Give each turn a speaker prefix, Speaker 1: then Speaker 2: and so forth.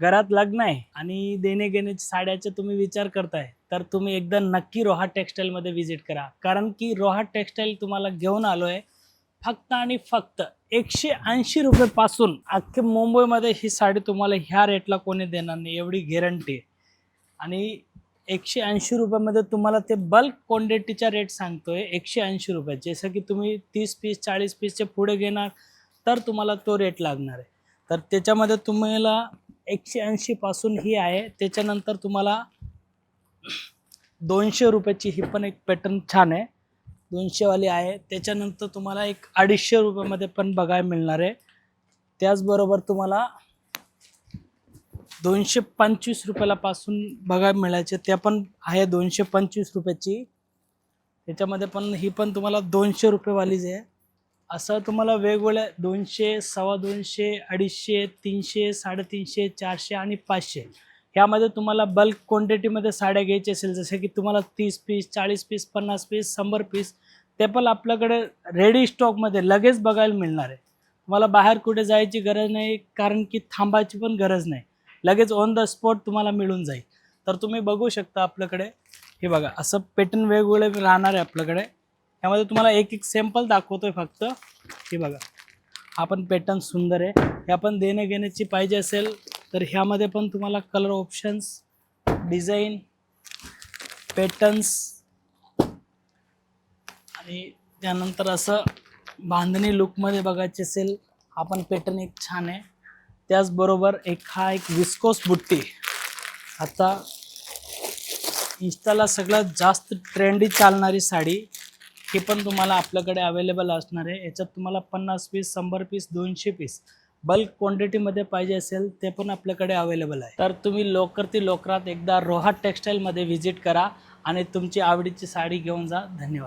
Speaker 1: घरात लग्न आहे आणि देणे घेण्याची साड्याचा तुम्ही विचार करताय, तर तुम्ही एकदा नक्की रोहा टेक्सटाईलमध्ये व्हिजिट करा. कारण की रोहा टेक्सटाईल तुम्हाला घेऊन आलोय फक्त आणि फक्त ₹180 पासून. अख्खे मुंबईमध्ये ही साडी तुम्हाला ह्या रेटला कोणी देणार नाही, एवढी गॅरंटी आहे. आणि ₹180 मध्ये तुम्हाला ते बल्क क्वांटिटीचा रेट सांगतोय. ₹180 जसं की तुम्ही 30 पीस 40 पीसचे पुढे घेणार तर तुम्हाला तो रेट लागणार आहे. तर त्याच्यामध्ये तुम्हाला 180 पासून ही आहे. त्याच्यानंतर तुम्हाला ₹200 ही पण एक पॅटर्न छान आहे, 200 वाली आहे. त्याच्यानंतर तुम्हाला एक ₹250 मध्ये पण बघायला मिळणार आहे. त्याचबरोबर तुम्हाला ₹225 पासून बघायला मिळायचे, त्या पण आहे ₹225ची. त्याच्यामध्ये पण ही पण तुम्हाला ₹200 वालीच आहे. असं तुम्हाला वेगवेगळ्या 200, ₹250, ₹250, ₹300, ₹350, ₹400 आणि ₹500 ह्यामध्ये तुम्हाला बल्क क्वांटिटीमध्ये साड्या घ्यायची असेल, जसं की तुम्हाला 30 पीस 40 पीस 50 पीस 100 पीस, ते पण आपल्याकडे रेडी स्टॉकमध्ये लगेच बघायला मिळणार आहे. तुम्हाला बाहेर कुठे जायची गरज नाही, कारण की थांबायची पण गरज नाही, लगेच ऑन द स्पॉट तुम्हाला मिळून जाईल. तर तुम्ही बघू शकता आपल्याकडे हे बघा, असं पॅटर्न वेगवेगळे राहणार आहे आपल्याकडे. यामध्ये तुम्हाला एक एक सॅम्पल दाखवतोय फक्त. हे बघा, हा पण पॅटर्न सुंदर आहे. हे आपण देणे घेण्याची पाहिजे असेल तर ह्यामध्ये पण तुम्हाला कलर ऑप्शन्स, डिझाईन, पॅटर्न्स आणि त्यानंतर असं बांधणी लुकमध्ये बघायचे असेल, हा पण पॅटर्न एक छान आहे. त्याचबरोबर हा एक विस्कोस बुट्टी, आता इंस्टाला सगळ्यात जास्त ट्रेंडी चालणारी साडी, ही पण तुम्हाला आपल्याकडे अवेलेबल असणार आहे. याच्यात तुम्हाला 50 पीस 100 पीस 200 पीस बल्क क्वांटिटीमध्ये पाहिजे असेल ते पण आपल्याकडे अवेलेबल आहे. तर तुम्ही लवकरात एकदा रोहा टेक्सटाईलमध्ये व्हिजिट करा आणि तुमची आवडीची साडी घेऊन जा. धन्यवाद.